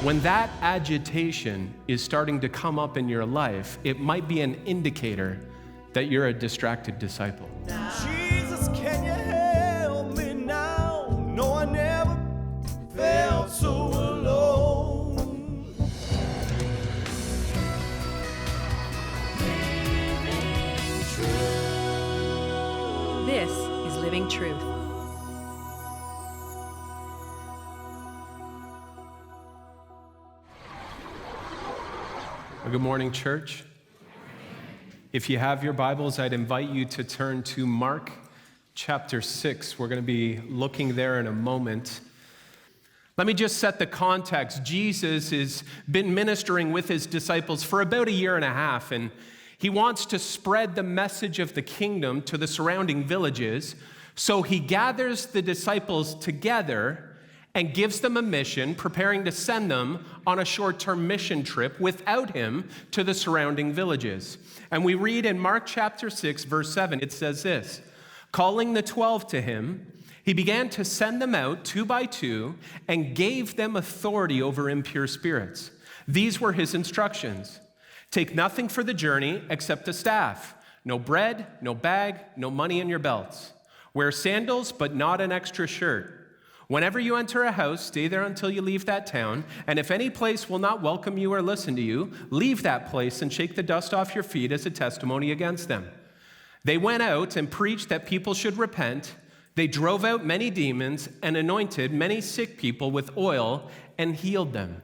When that agitation is starting to come up in your life, it might be an indicator that you're a distracted disciple. Jesus, can you help me now? No, I never felt so alone. This is Living Truth. Well, good morning, church. If you have your Bibles, I'd invite you to turn to Mark chapter 6. We're going to be looking there in a moment. Let me just set the context. Jesus has been ministering with his disciples for about a year and a half, and he wants to spread the message of the kingdom to the surrounding villages. So he gathers the disciples together and gives them a mission, preparing to send them on a short-term mission trip without him to the surrounding villages. And we read in Mark chapter 6, verse 7, it says this, "Calling the 12 to him, he began to send them out 2 by 2 and gave them authority over impure spirits. These were his instructions. Take nothing for the journey except a staff, no bread, no bag, no money in your belts. Wear sandals, but not an extra shirt. Whenever you enter a house, stay there until you leave that town, and if any place will not welcome you or listen to you, leave that place and shake the dust off your feet as a testimony against them." They went out and preached that people should repent. They drove out many demons and anointed many sick people with oil and healed them.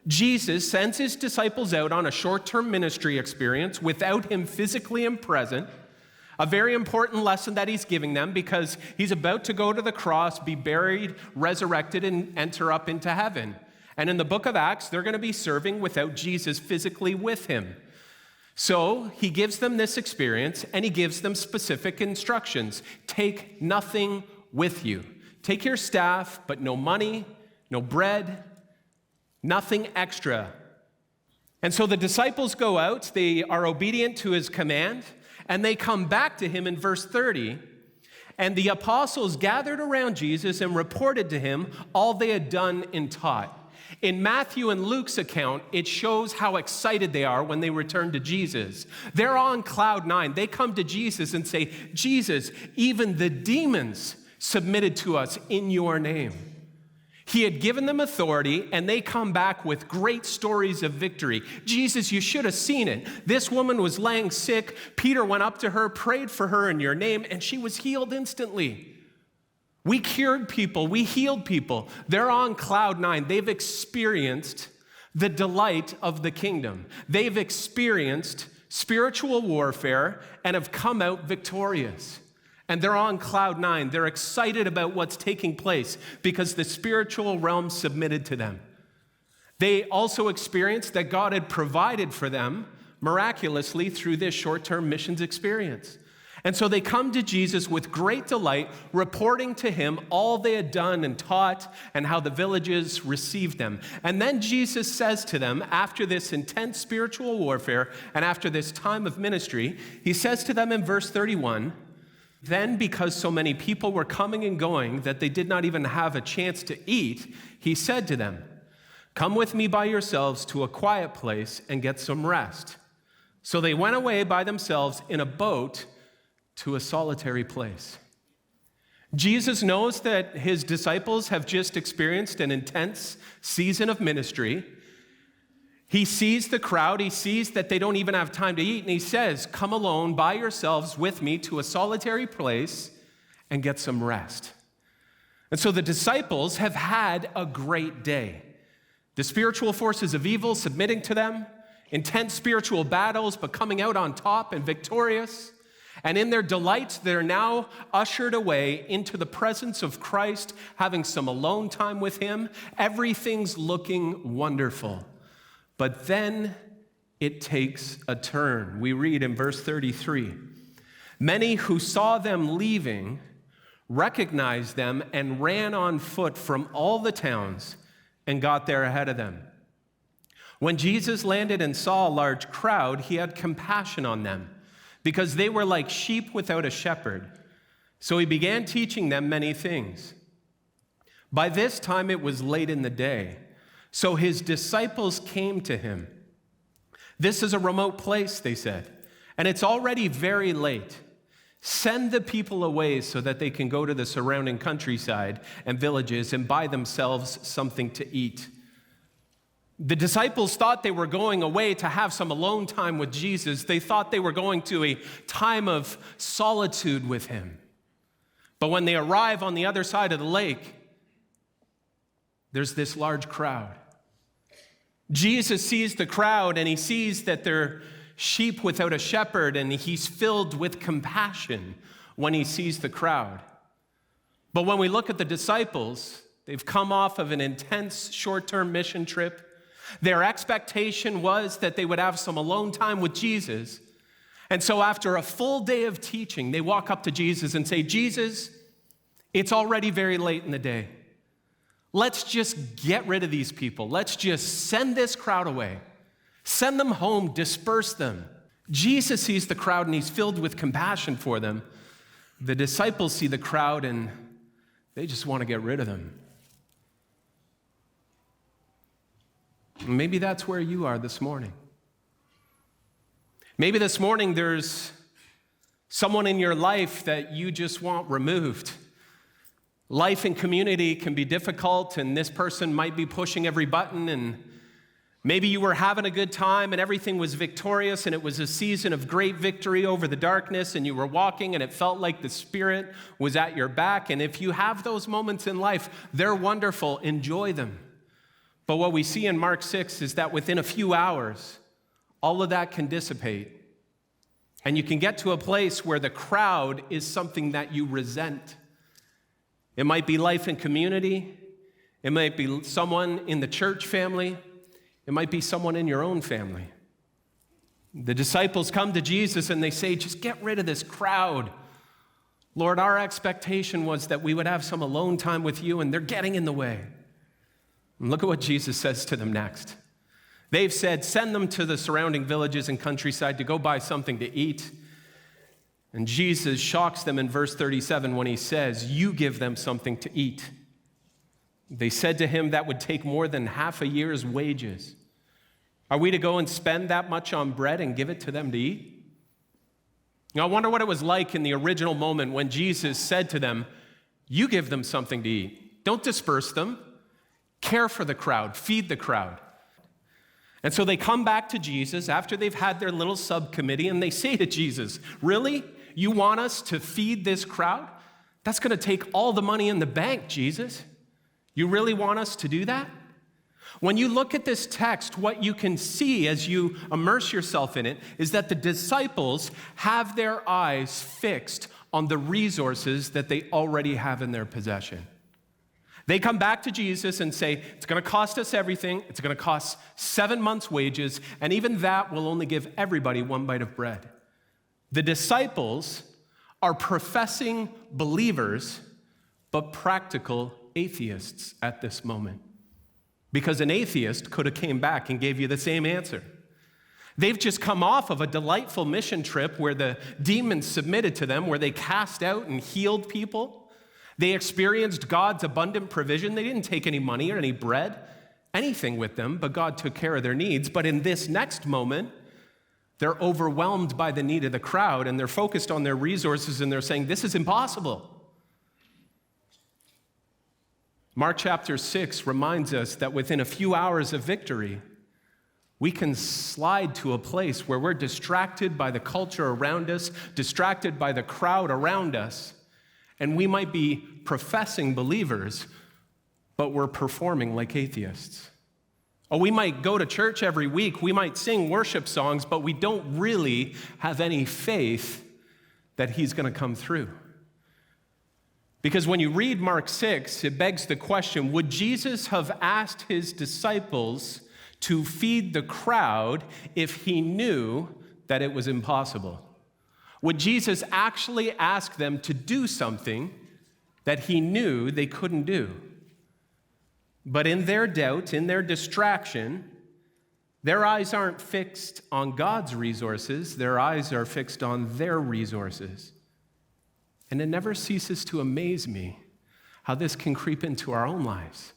Jesus sends his disciples out on a short-term ministry experience without him physically present. A very important lesson that he's giving them because he's about to go to the cross, be buried, resurrected, and enter up into heaven. And in the book of Acts, they're going to be serving without Jesus physically with him. So he gives them this experience and he gives them specific instructions. Take nothing with you. Take your staff, but no money, no bread, nothing extra. And so the disciples go out, they are obedient to his command, and they come back to him in verse 30, and the apostles gathered around Jesus and reported to him all they had done and taught. In Matthew and Luke's account, it shows how excited they are when they return to Jesus. They're on cloud 9. They come to Jesus and say, "Jesus, even the demons submitted to us in your name." He had given them authority, and they come back with great stories of victory. "Jesus, you should have seen it. This woman was laying sick. Peter went up to her, prayed for her in your name, and she was healed instantly. We cured people. We healed people." They're on cloud 9. They've experienced the delight of the kingdom. They've experienced spiritual warfare and have come out victorious. And they're on cloud 9. They're excited about what's taking place because the spiritual realm submitted to them. They also experienced that God had provided for them miraculously through this short-term missions experience. And so they come to Jesus with great delight, reporting to him all they had done and taught and how the villages received them. And then Jesus says to them, after this intense spiritual warfare and after this time of ministry, he says to them in verse 31, "Then, because so many people were coming and going that they did not even have a chance to eat, he said to them, 'Come with me by yourselves to a quiet place and get some rest.' So they went away by themselves in a boat to a solitary place." Jesus knows that his disciples have just experienced an intense season of ministry. He sees the crowd, he sees that they don't even have time to eat, and he says, "Come alone by yourselves with me to a solitary place and get some rest." And so the disciples have had a great day. The spiritual forces of evil submitting to them, intense spiritual battles, but coming out on top and victorious. And in their delight, they're now ushered away into the presence of Christ, having some alone time with him. Everything's looking wonderful. But then it takes a turn. We read in verse 33, "Many who saw them leaving recognized them and ran on foot from all the towns and got there ahead of them. When Jesus landed and saw a large crowd, he had compassion on them because they were like sheep without a shepherd. So he began teaching them many things. By this time it was late in the day. So his disciples came to him. This is a remote place, they said, and it's already very late. Send the people away so that they can go to the surrounding countryside and villages and buy themselves something to eat. The disciples thought they were going away to have some alone time with Jesus. They thought they were going to a time of solitude with him. But when they arrive on the other side of the lake, there's this large crowd. Jesus sees the crowd and he sees that they're sheep without a shepherd, and he's filled with compassion when he sees the crowd. But when we look at the disciples, they've come off of an intense short-term mission trip. Their expectation was that they would have some alone time with Jesus. And so after a full day of teaching, they walk up to Jesus and say, Jesus, it's already very late in the day. Let's just get rid of these people. Let's just send this crowd away. Send them home, disperse them. Jesus sees the crowd and he's filled with compassion for them. The disciples see the crowd and they just want to get rid of them. Maybe that's where you are this morning. Maybe this morning there's someone in your life that you just want removed. Life and community can be difficult, and this person might be pushing every button, and maybe you were having a good time and everything was victorious and it was a season of great victory over the darkness, and you were walking and it felt like the Spirit was at your back. And if you have those moments in life, they're wonderful. Enjoy them. But what we see in Mark 6 is that within a few hours, all of that can dissipate. And you can get to a place where the crowd is something that you resent. It might be life and community. It might be someone in the church family. It might be someone in your own family. The disciples come to Jesus and they say, just get rid of this crowd. Lord, our expectation was that we would have some alone time with you, and they're getting in the way. And look at what Jesus says to them next. They've said, send them to the surrounding villages and countryside to go buy something to eat. And Jesus shocks them in verse 37 when he says, you give them something to eat. They said to him, that would take more than half a year's wages. Are we to go and spend that much on bread and give it to them to eat? Now, I wonder what it was like in the original moment when Jesus said to them, you give them something to eat. Don't disperse them. Care for the crowd. Feed the crowd. And so they come back to Jesus after they've had their little subcommittee, and they say to Jesus, really? You want us to feed this crowd? That's going to take all the money in the bank, Jesus. You really want us to do that? When you look at this text, what you can see as you immerse yourself in it is that the disciples have their eyes fixed on the resources that they already have in their possession. They come back to Jesus and say, it's going to cost us everything. It's going to cost 7 months' wages, and even that will only give everybody one bite of bread. The disciples are professing believers, but practical atheists at this moment. Because an atheist could have came back and gave you the same answer. They've just come off of a delightful mission trip where the demons submitted to them, where they cast out and healed people. They experienced God's abundant provision. They didn't take any money or any bread, anything with them, but God took care of their needs. But in this next moment, they're overwhelmed by the need of the crowd, and they're focused on their resources, and they're saying, this is impossible. Mark chapter 6 reminds us that within a few hours of victory, we can slide to a place where we're distracted by the culture around us, distracted by the crowd around us, and we might be professing believers, but we're performing like atheists. Or we might go to church every week, we might sing worship songs, but we don't really have any faith that he's going to come through. Because when you read Mark 6, it begs the question, would Jesus have asked his disciples to feed the crowd if he knew that it was impossible? Would Jesus actually ask them to do something that he knew they couldn't do? But in their doubt, in their distraction, their eyes aren't fixed on God's resources, their eyes are fixed on their resources. And it never ceases to amaze me how this can creep into our own lives.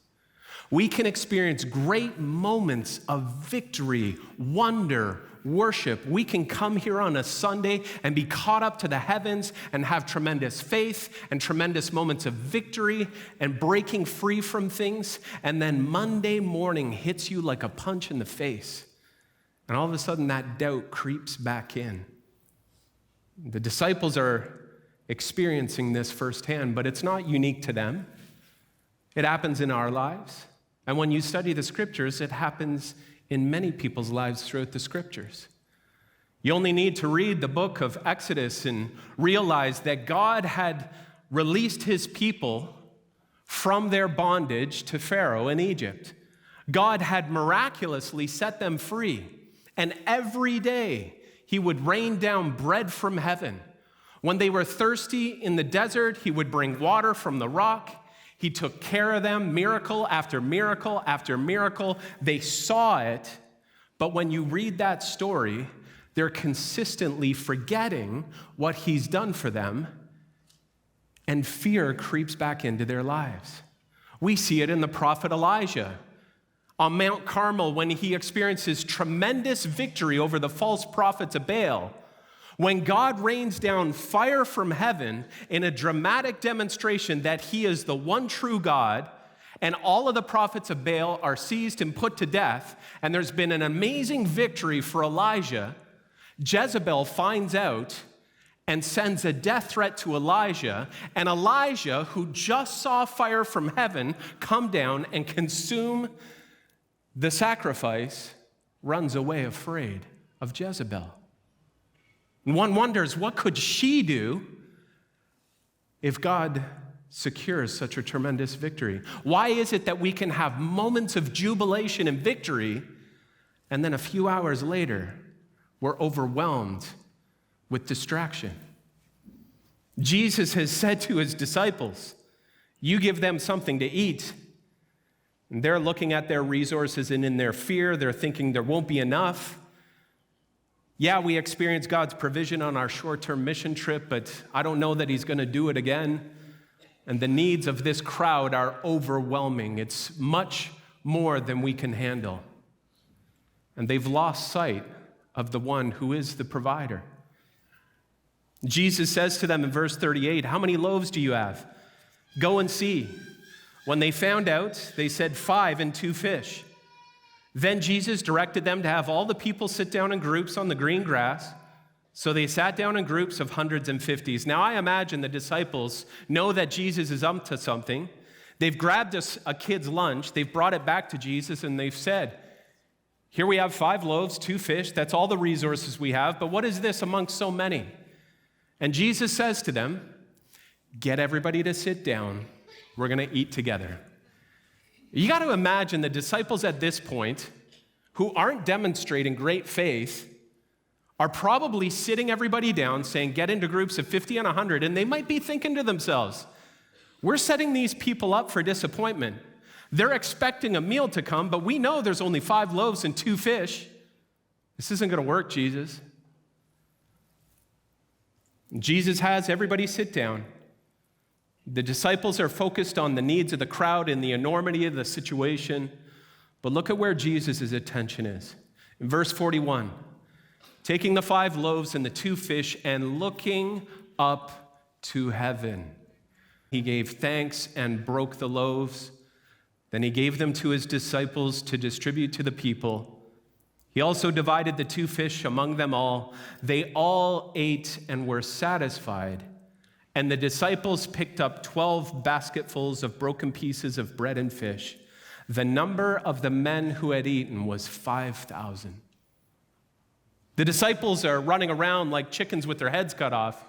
We can experience great moments of victory, wonder, worship. We can come here on a Sunday and be caught up to the heavens and have tremendous faith and tremendous moments of victory and breaking free from things. And then Monday morning hits you like a punch in the face. And all of a sudden that doubt creeps back in. The disciples are experiencing this firsthand, but it's not unique to them. It happens in our lives. And when you study the scriptures, it happens in many people's lives throughout the scriptures. You only need to read the book of Exodus and realize that God had released his people from their bondage to Pharaoh in Egypt. God had miraculously set them free, and every day he would rain down bread from heaven. When they were thirsty in the desert, he would bring water from the rock. He took care of them, miracle after miracle after miracle. They saw it, but when you read that story, they're consistently forgetting what he's done for them, and fear creeps back into their lives. We see it in the prophet Elijah. On Mount Carmel, when he experiences tremendous victory over the false prophets of Baal, when God rains down fire from heaven in a dramatic demonstration that he is the one true God, and all of the prophets of Baal are seized and put to death, and there's been an amazing victory for Elijah, Jezebel finds out and sends a death threat to Elijah, and Elijah, who just saw fire from heaven come down and consume the sacrifice, runs away afraid of Jezebel. And one wonders, what could she do if God secures such a tremendous victory? Why is it that we can have moments of jubilation and victory, and then a few hours later, we're overwhelmed with distraction? Jesus has said to his disciples, you give them something to eat. And they're looking at their resources, and in their fear, they're thinking there won't be enough. Yeah, we experience God's provision on our short-term mission trip, but I don't know that he's going to do it again. And the needs of this crowd are overwhelming. It's much more than we can handle. And they've lost sight of the one who is the provider. Jesus says to them in verse 38, how many loaves do you have? Go and see. When they found out, they said 5 and 2 fish. Then Jesus directed them to have all the people sit down in groups on the green grass. So they sat down in groups of hundreds and fifties. Now I imagine the disciples know that Jesus is up to something. They've grabbed a kid's lunch, they've brought it back to Jesus, and they've said, here we have 5 loaves, 2 fish, that's all the resources we have, but what is this amongst so many? And Jesus says to them, get everybody to sit down, we're gonna eat together. You got to imagine the disciples at this point, who aren't demonstrating great faith, are probably sitting everybody down saying, get into groups of 50 and 100, and they might be thinking to themselves, we're setting these people up for disappointment. They're expecting a meal to come, but we know there's only 5 loaves and 2 fish. This isn't going to work, Jesus. Jesus has everybody sit down. The disciples are focused on the needs of the crowd and the enormity of the situation. But look at where Jesus' attention is. In verse 41, taking the 5 loaves and the 2 fish and looking up to heaven, he gave thanks and broke the loaves. Then he gave them to his disciples to distribute to the people. He also divided the 2 fish among them all. They all ate and were satisfied. And the disciples picked up 12 basketfuls of broken pieces of bread and fish. The number of the men who had eaten was 5,000. The disciples are running around like chickens with their heads cut off.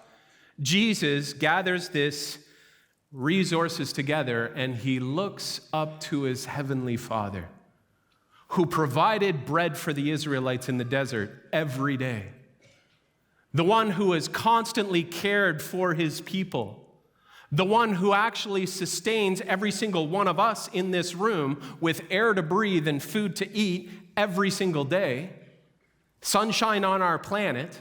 Jesus gathers this resources together, and he looks up to his heavenly Father, who provided bread for the Israelites in the desert every day. The one who has constantly cared for his people. The one who actually sustains every single one of us in this room with air to breathe and food to eat every single day. Sunshine on our planet.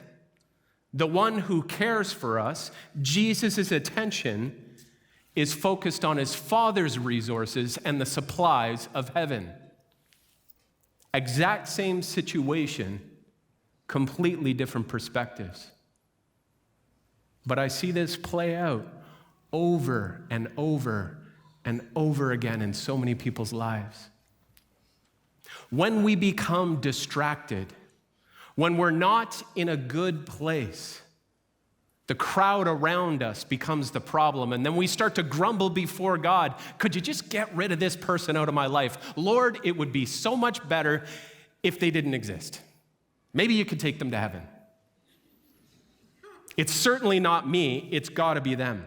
The one who cares for us. Jesus' attention is focused on his Father's resources and the supplies of heaven. Exact same situation, completely different perspectives. But I see this play out over and over and over again in so many people's lives. When we become distracted, when we're not in a good place, the crowd around us becomes the problem, and then we start to grumble before God. Could you just get rid of this person out of my life? Lord, it would be so much better if they didn't exist. Maybe you could take them to heaven. It's certainly not me, it's got to be them.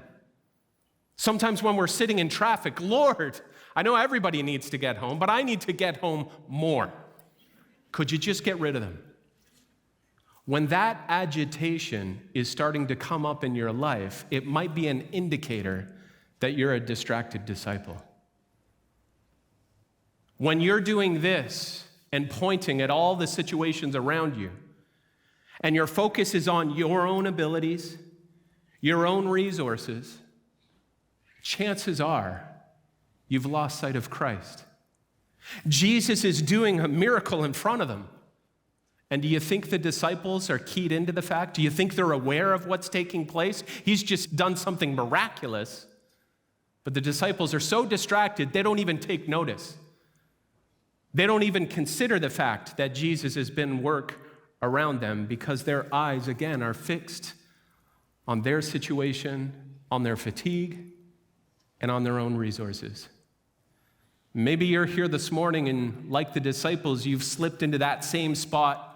Sometimes when we're sitting in traffic, Lord, I know everybody needs to get home, but I need to get home more. Could you just get rid of them? When that agitation is starting to come up in your life, it might be an indicator that you're a distracted disciple. When you're doing this and pointing at all the situations around you, and your focus is on your own abilities, your own resources, chances are you've lost sight of Christ. Jesus is doing a miracle in front of them. And do you think the disciples are keyed into the fact? Do you think they're aware of what's taking place? He's just done something miraculous. But the disciples are so distracted, they don't even take notice. They don't even consider the fact that Jesus has been work around them because their eyes, again, are fixed on their situation, on their fatigue, and on their own resources. Maybe you're here this morning and like the disciples, you've slipped into that same spot.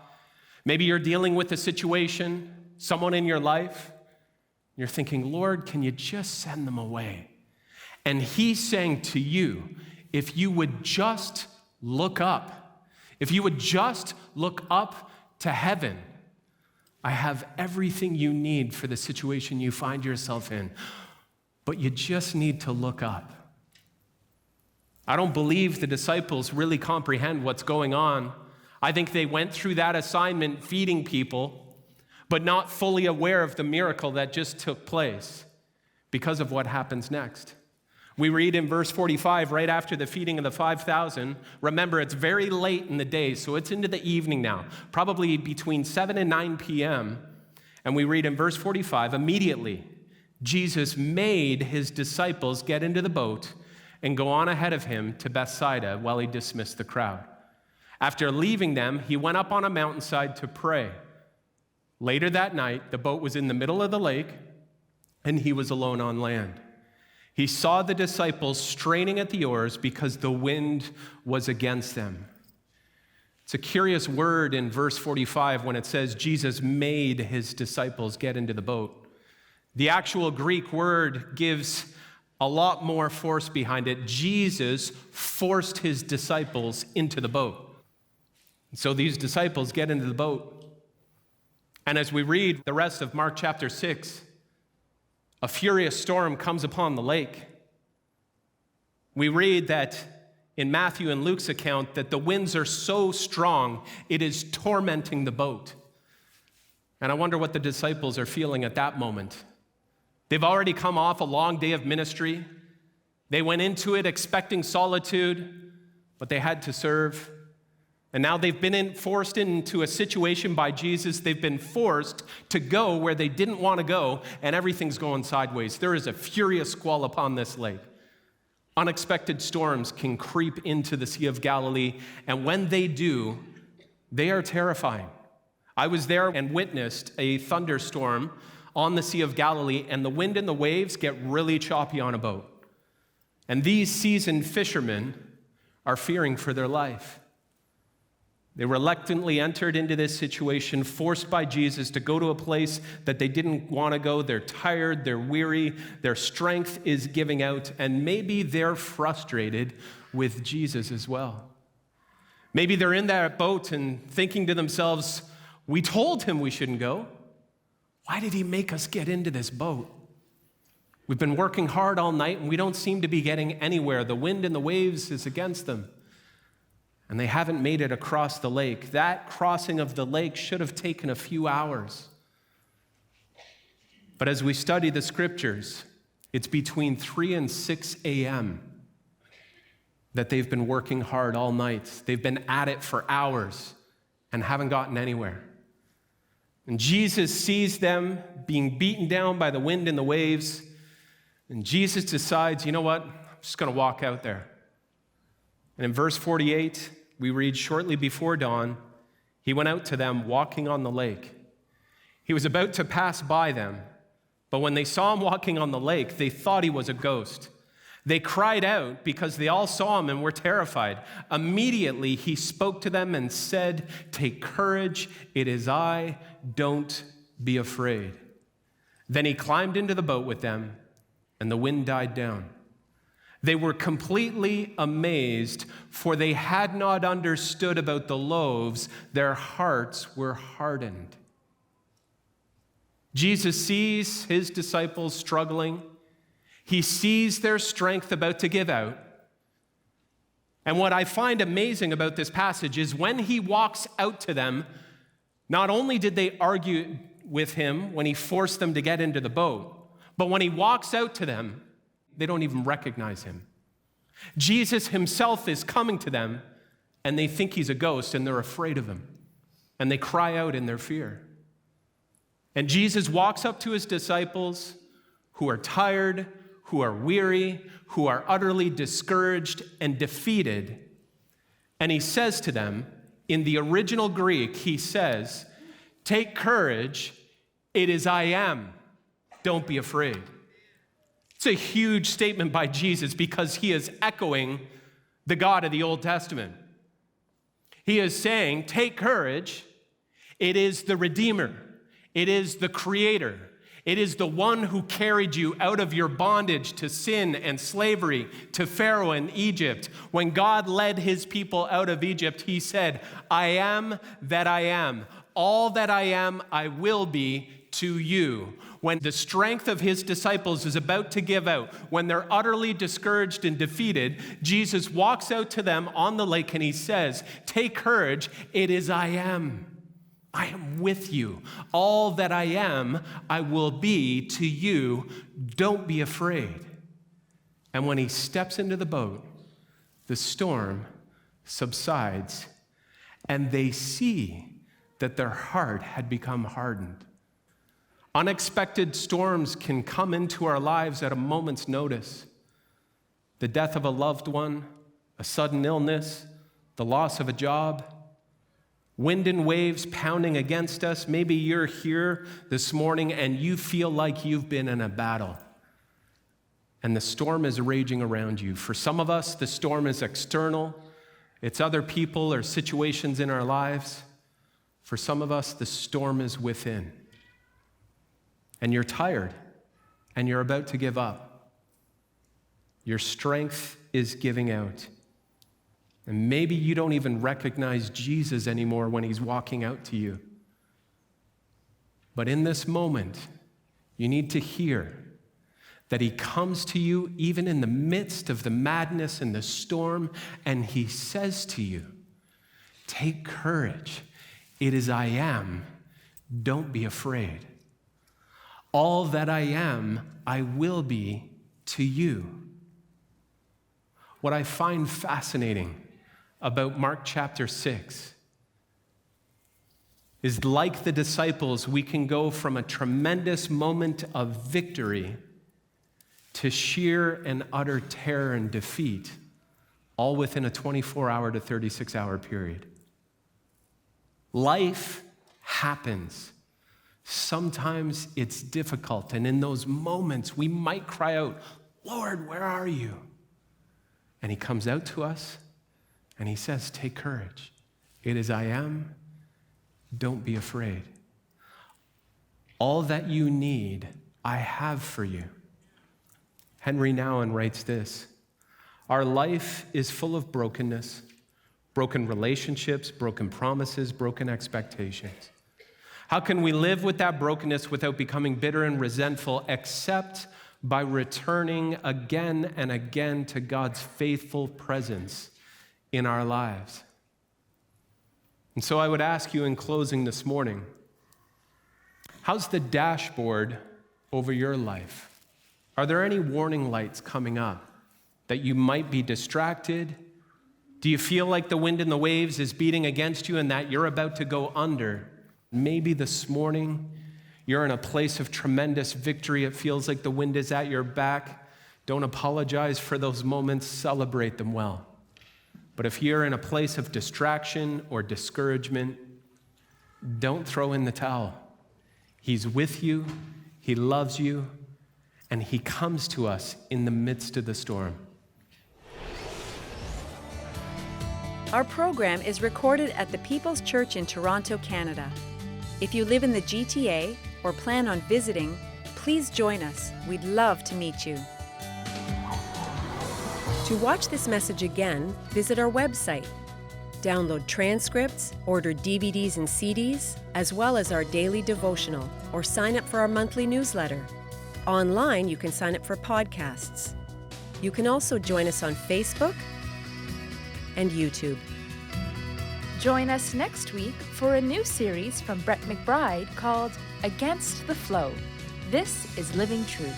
Maybe you're dealing with a situation, someone in your life. You're thinking, Lord, can you just send them away? And he's saying to you, if you would just look up, if you would just look up to heaven, I have everything you need for the situation you find yourself in. But you just need to look up. I don't believe the disciples really comprehend what's going on. I think they went through that assignment feeding people, but not fully aware of the miracle that just took place because of what happens next. We read in verse 45, right after the feeding of the 5,000, remember it's very late in the day, so it's into the evening now, probably between 7 and 9 p.m., and we read in verse 45, immediately Jesus made his disciples get into the boat and go on ahead of him to Bethsaida while he dismissed the crowd. After leaving them, he went up on a mountainside to pray. Later that night, the boat was in the middle of the lake, and he was alone on land. He saw the disciples straining at the oars because the wind was against them. It's a curious word in verse 45 when it says Jesus made his disciples get into the boat. The actual Greek word gives a lot more force behind it. Jesus forced his disciples into the boat. So these disciples get into the boat. And as we read the rest of Mark chapter 6, a furious storm comes upon the lake. We read that in Matthew and Luke's account that the winds are so strong, it is tormenting the boat. And I wonder what the disciples are feeling at that moment. They've already come off a long day of ministry. They went into it expecting solitude, but they had to serve. And now they've been forced into a situation by Jesus. They've been forced to go where they didn't want to go, and everything's going sideways. There is a furious squall upon this lake. Unexpected storms can creep into the Sea of Galilee, and when they do, they are terrifying. I was there and witnessed a thunderstorm on the Sea of Galilee, and the wind and the waves get really choppy on a boat. And these seasoned fishermen are fearing for their life. They reluctantly entered into this situation, forced by Jesus to go to a place that they didn't want to go. They're tired, they're weary, their strength is giving out, and maybe they're frustrated with Jesus as well. Maybe they're in that boat and thinking to themselves, we told him we shouldn't go. Why did he make us get into this boat? We've been working hard all night and we don't seem to be getting anywhere. The wind and the waves is against them. And they haven't made it across the lake. That crossing of the lake should have taken a few hours. But as we study the scriptures It's between 3 and 6 a.m. that they've been working hard all night. They've been at it for hours and haven't gotten anywhere. And Jesus sees them being beaten down by the wind and the waves. And Jesus decides, you know what? I'm just going to walk out there. And in verse 48, we read, shortly before dawn, he went out to them walking on the lake. He was about to pass by them, but when they saw him walking on the lake, they thought he was a ghost. They cried out because they all saw him and were terrified. Immediately he spoke to them and said, "Take courage, it is I, don't be afraid." Then he climbed into the boat with them, and the wind died down. They were completely amazed, for they had not understood about the loaves. Their hearts were hardened. Jesus sees his disciples struggling. He sees their strength about to give out. And what I find amazing about this passage is when he walks out to them, not only did they argue with him when he forced them to get into the boat, but when he walks out to them, they don't even recognize him. Jesus himself is coming to them, and they think he's a ghost, and they're afraid of him. And they cry out in their fear. And Jesus walks up to his disciples who are tired, who are weary, who are utterly discouraged and defeated. And he says to them, in the original Greek, he says, "Take courage, it is I am. Don't be afraid." It's a huge statement by Jesus because he is echoing the God of the Old Testament. He is saying, take courage. It is the Redeemer. It is the Creator. It is the one who carried you out of your bondage to sin and slavery to Pharaoh in Egypt. When God led his people out of Egypt, he said, "I am that I am. All that I am, I will be to you." When the strength of his disciples is about to give out, when they're utterly discouraged and defeated, Jesus walks out to them on the lake and he says, "Take courage, it is I am. I am with you. All that I am, I will be to you. Don't be afraid." And when he steps into the boat, the storm subsides, and they see that their heart had become hardened. Unexpected storms can come into our lives at a moment's notice. The death of a loved one, a sudden illness, the loss of a job, wind and waves pounding against us. Maybe you're here this morning and you feel like you've been in a battle and the storm is raging around you. For some of us, the storm is external. It's other people or situations in our lives. For some of us, the storm is within. And you're tired and you're about to give up. Your strength is giving out. And maybe you don't even recognize Jesus anymore when he's walking out to you. But in this moment, you need to hear that he comes to you even in the midst of the madness and the storm, and he says to you, "Take courage. It is I am. Don't be afraid. All that I am, I will be to you." What I find fascinating about Mark chapter 6 is, like the disciples, we can go from a tremendous moment of victory to sheer and utter terror and defeat, all within a 24-hour to 36-hour period. Life happens. Sometimes it's difficult, and in those moments, we might cry out, "Lord, where are you?" And he comes out to us, and he says, "Take courage. It is I am. Don't be afraid. All that you need, I have for you." Henry Nouwen writes this: "Our life is full of brokenness, broken relationships, broken promises, broken expectations. How can we live with that brokenness without becoming bitter and resentful, except by returning again and again to God's faithful presence in our lives?" And so I would ask you in closing this morning, how's the dashboard over your life? Are there any warning lights coming up that you might be distracted? Do you feel like the wind and the waves is beating against you and that you're about to go under? Maybe this morning you're in a place of tremendous victory. It feels like the wind is at your back. Don't apologize for those moments. Celebrate them well. But if you're in a place of distraction or discouragement, don't throw in the towel. He's with you, he loves you, and he comes to us in the midst of the storm. Our program is recorded at the People's Church in Toronto, Canada. If you live in the GTA or plan on visiting, please join us. We'd love to meet you. To watch this message again, visit our website. Download transcripts, order DVDs and CDs, as well as our daily devotional, or sign up for our monthly newsletter. Online, you can sign up for podcasts. You can also join us on Facebook and YouTube. Join us next week for a new series from Brett McBride called Against the Flow. This is Living Truth.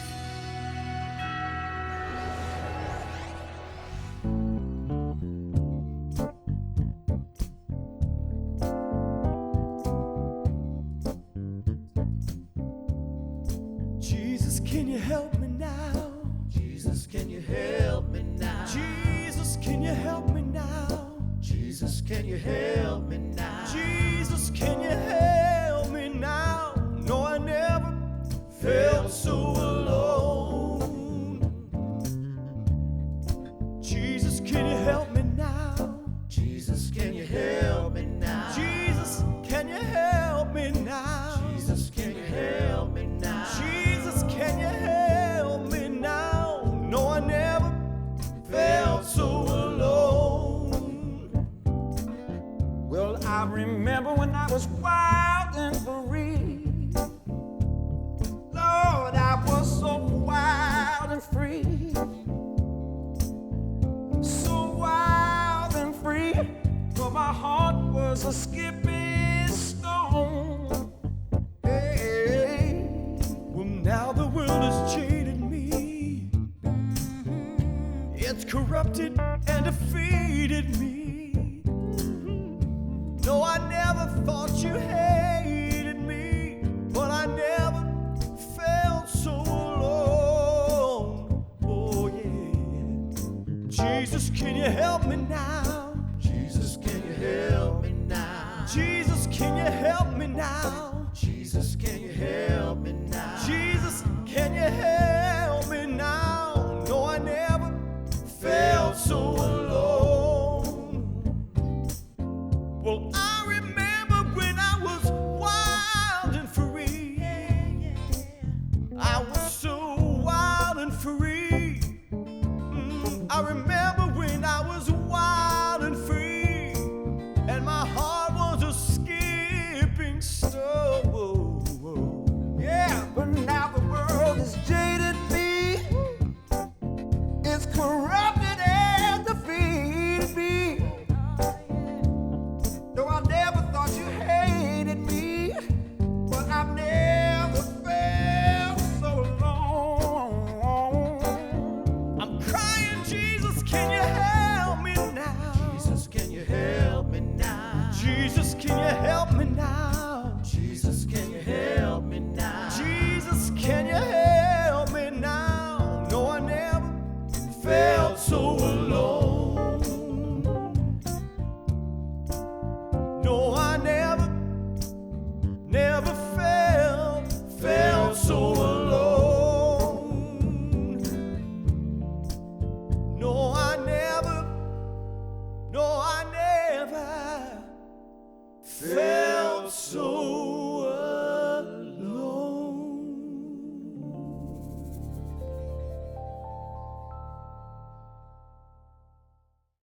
Jesus, can you help me now? Jesus, can you help me now? Jesus, can you help me now? Jesus, can you help me now? Jesus, can you help me now? No, I never felt so alone. Jesus, can you help me now? Jesus, can you help me now? Jesus, can you help me now? Jesus, can you help me now? Jesus, can you help me now? No, I never felt so alone. Well, I remember when I was wild and free. Lord, I was so wild and free. So wild and free, but my heart was a skipping stone. Hey, well, now the world has jaded me. It's corrupted and defeated me. No, I never thought you hated me, but I never felt so alone. Oh, yeah. Jesus, can you help me now? Jesus, can you help me now? Jesus, can you help me now? Jesus, can you help me now? Jesus, can you help me now? No, I never felt so alone. Well, I remember when I was wild and free. I was so wild and free. I remember when I was